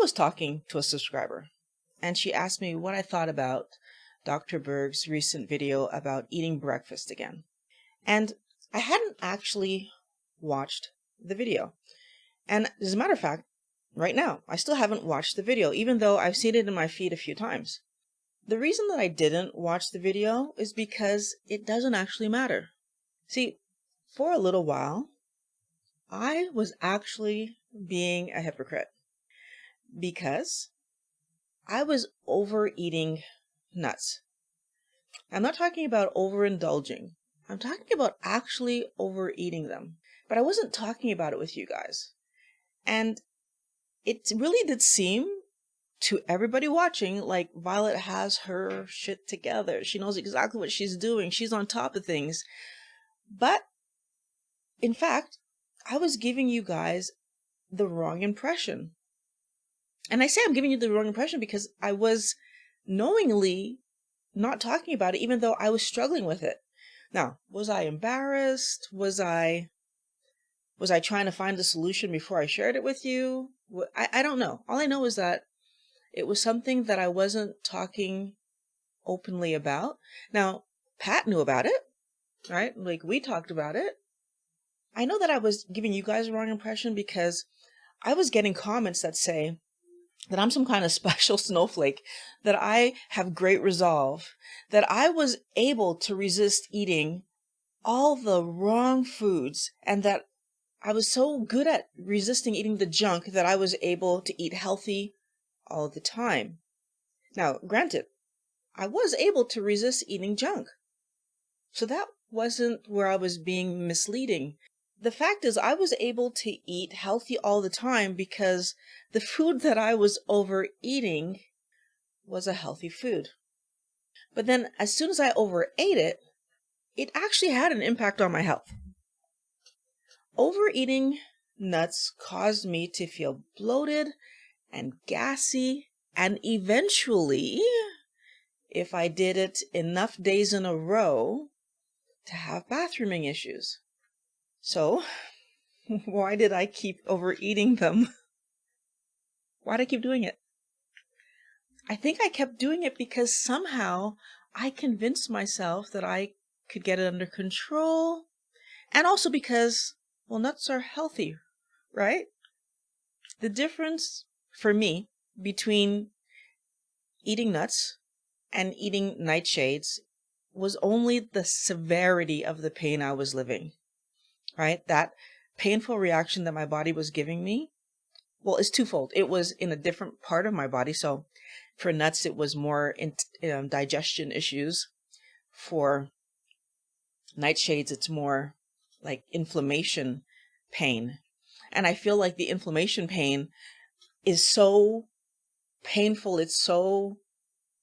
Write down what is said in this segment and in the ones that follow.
was talking to a subscriber, and she asked me what I thought about Dr. Berg's recent video about eating breakfast again. And I hadn't actually watched the video. And as a matter of fact, right now, I still haven't watched the video, even though I've seen it in my feed a few times. The reason that I didn't watch the video is because it doesn't actually matter. See, for a little while, I was actually being a hypocrite because I was overeating nuts. I'm not talking about overindulging. I'm talking about actually overeating them. But I wasn't talking about it with you guys. And it really did seem to everybody watching like Violet has her shit together. She knows exactly what she's doing. She's on top of things. But in fact, I was giving you guys the wrong impression. And I say I'm giving you the wrong impression because I was knowingly not talking about it, even though I was struggling with it. Now, was I embarrassed? Was I trying to find a solution before I shared it with you? I don't know. All I know is that it was something that I wasn't talking openly about. Now, Pat knew about it, right? Like, we talked about it. I know that I was giving you guys the wrong impression because I was getting comments that say that I'm some kind of special snowflake, that I have great resolve, that I was able to resist eating all the wrong foods, and that I was so good at resisting eating the junk that I was able to eat healthy all the time. Now, granted, I was able to resist eating junk. So that wasn't where I was being misleading. The fact is, I was able to eat healthy all the time because the food that I was overeating was a healthy food. But then as soon as I overate it, it actually had an impact on my health. Overeating nuts caused me to feel bloated and gassy, and eventually, if I did it enough days in a row, to have bathrooming issues. So, why did I keep overeating them? Why did I keep doing it? I think I kept doing it because somehow I convinced myself that I could get it under control. And also because, well, nuts are healthy, right? The difference for me between eating nuts and eating nightshades was only the severity of the pain I was living, right? That painful reaction that my body was giving me, well, it's twofold. It was in a different part of my body. So for nuts, it was more digestion issues. For nightshades, it's more like inflammation pain. And I feel like the inflammation pain is so painful, it's so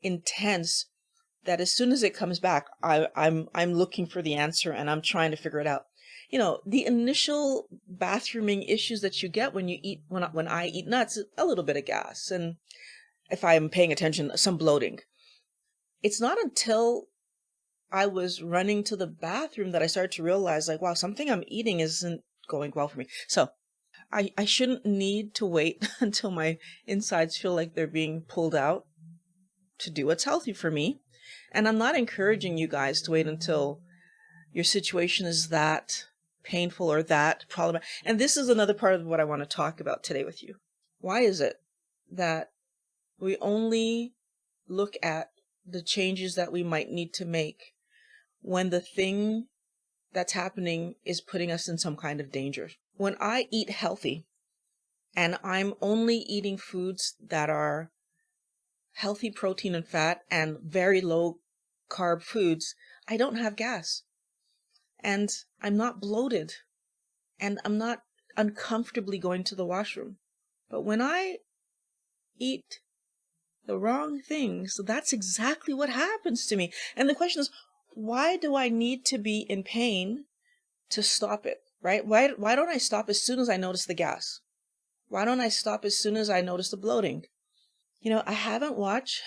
intense, that as soon as it comes back, I'm looking for the answer and I'm trying to figure it out. You know, the initial bathrooming issues that you get when you eat, when I eat nuts, a little bit of gas, and if I'm paying attention, some bloating. It's not until I was running to the bathroom that I started to realize, like, wow, something I'm eating isn't going well for me. So I shouldn't need to wait until my insides feel like they're being pulled out to do what's healthy for me. And I'm not encouraging you guys to wait until your situation is that painful or that problematic. And this is another part of what I want to talk about today with you. Why is it that we only look at the changes that we might need to make when the thing that's happening is putting us in some kind of danger? When I eat healthy and I'm only eating foods that are healthy protein and fat and very low carb foods, I don't have gas. And I'm not bloated. And I'm not uncomfortably going to the washroom. But when I eat the wrong things, that's exactly what happens to me. And the question is, why do I need to be in pain to stop it, right? Why don't I stop as soon as I notice the gas? Why don't I stop as soon as I notice the bloating? You know, I haven't watched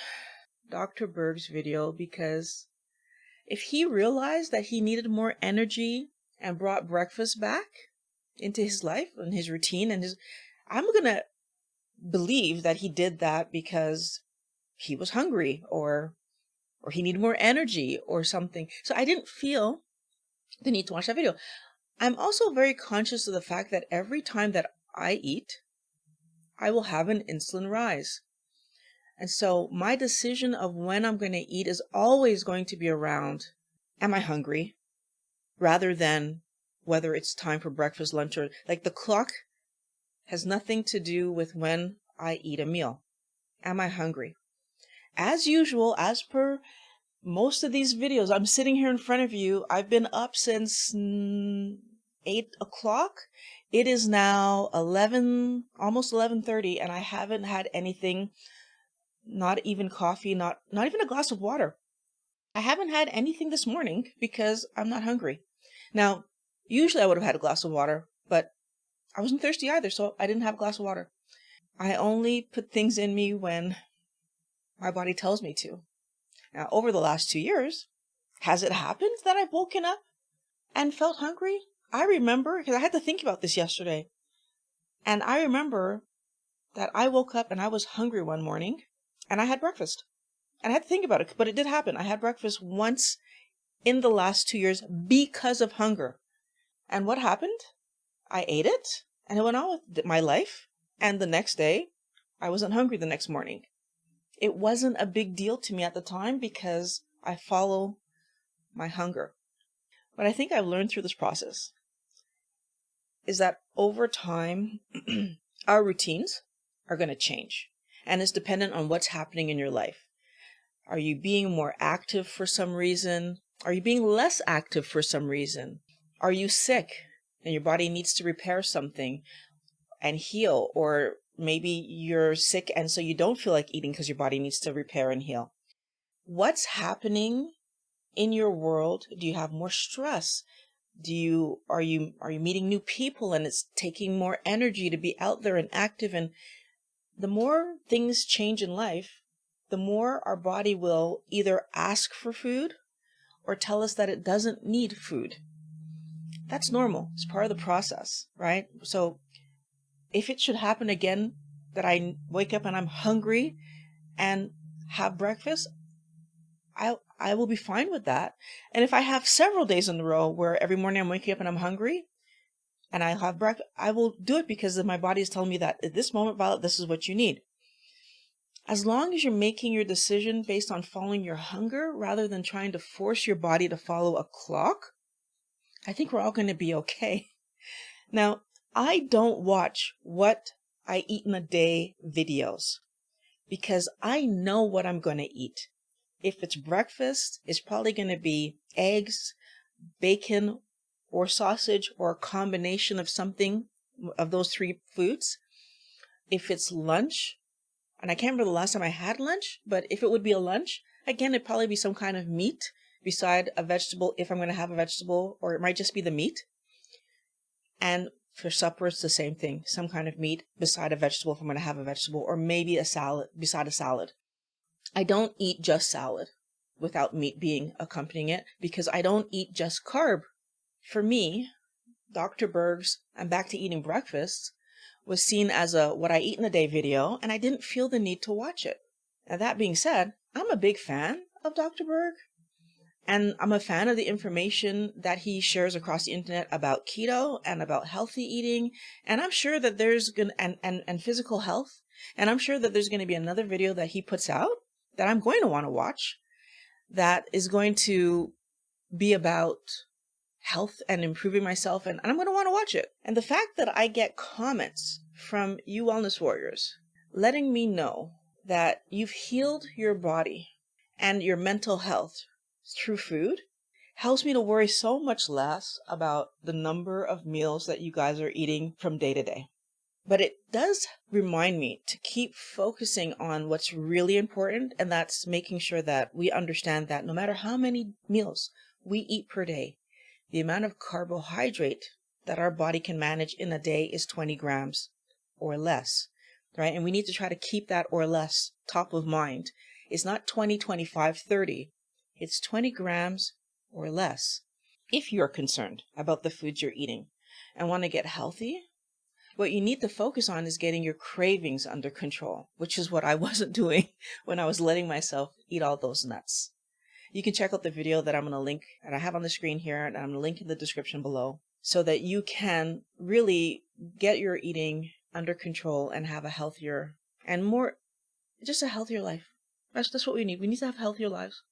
Dr. Berg's video because if he realized that he needed more energy and brought breakfast back into his life and his routine and I'm gonna believe that he did that because he was hungry or he needed more energy or something. So I didn't feel the need to watch that video. I'm also very conscious of the fact that every time that I eat, I will have an insulin rise. And so my decision of when I'm going to eat is always going to be around, am I hungry? Rather than whether it's time for breakfast, lunch, or like the clock has nothing to do with when I eat a meal. Am I hungry? As usual, as per most of these videos, I'm sitting here in front of you. I've been up since 8 o'clock. It is now 11, almost 11:30, and I haven't had anything, not even coffee, not even a glass of water. I haven't had anything this morning because I'm not hungry. Now, usually I would have had a glass of water, but I wasn't thirsty either, so I didn't have a glass of water. I only put things in me when my body tells me to. Now, over the last 2 years, has it happened that I've woken up and felt hungry? I remember, because I had to think about this yesterday, and I remember that I woke up and I was hungry one morning, and I had breakfast. And I had to think about it, but it did happen. I had breakfast once in the last 2 years because of hunger. And what happened? I ate it, and I went on with my life, and the next day, I wasn't hungry the next morning. It wasn't a big deal to me at the time because I follow my hunger. What I think I've learned through this process is that over time, our routines are going to change. And it's dependent on what's happening in your life. Are you being more active for some reason? Are you being less active for some reason? Are you sick and your body needs to repair something and heal? Or maybe you're sick and so you don't feel like eating because your body needs to repair and heal. What's happening in your world? Do you have more stress? Are you meeting new people and it's taking more energy to be out there and active? And the more things change in life, the more our body will either ask for food or tell us that it doesn't need food. That's normal. It's part of the process, right? So if it should happen again that I wake up and I'm hungry and have breakfast, I will be fine with that. And if I have several days in a row where every morning I'm waking up and I'm hungry and I have breakfast, I will do it because my body is telling me that at this moment, Violet, this is what you need. As long as you're making your decision based on following your hunger rather than trying to force your body to follow a clock, I think we're all going to be okay. Now, I don't watch what I eat in a day videos because I know what I'm going to eat. If it's breakfast, it's probably going to be eggs, bacon, or sausage, or a combination of something of those three foods. If it's lunch, and I can't remember the last time I had lunch, but if it would be a lunch, again, it'd probably be some kind of meat beside a vegetable, if I'm going to have a vegetable, or it might just be the meat. And for supper, it's the same thing, some kind of meat beside a vegetable if I'm going to have a vegetable, or maybe a salad beside a salad. I don't eat just salad without meat being accompanying it because I don't eat just carb. For me, Dr. Berg's I'm back to eating breakfast was seen as a what I eat in a day video, and I didn't feel the need to watch it. Now, that being said, I'm a big fan of Dr. Berg, and I'm a fan of the information that he shares across the internet about keto and about healthy eating, and I'm sure that there's going and physical health, and I'm sure that there's going to be another video that he puts out that I'm going to want to watch that is going to be about health and improving myself, and I'm going to want to watch it. And the fact that I get comments from you wellness warriors letting me know that you've healed your body and your mental health through food helps me to worry so much less about the number of meals that you guys are eating from day to day. But it does remind me to keep focusing on what's really important, and that's making sure that we understand that no matter how many meals we eat per day, the amount of carbohydrate that our body can manage in a day is 20 grams or less, right? And we need to try to keep that or less top of mind. It's not 20, 25, 30. It's 20 grams or less. If you're concerned about the foods you're eating and want to get healthy, What you need to focus on is getting your cravings under control, which is what I wasn't doing when I was letting myself eat all those nuts. You can check out the video that I'm going to link, that I have on the screen here, and I'm going to link in the description below, so that you can really get your eating under control and have a healthier and more, just a healthier life. That's what we need. We need to have healthier lives.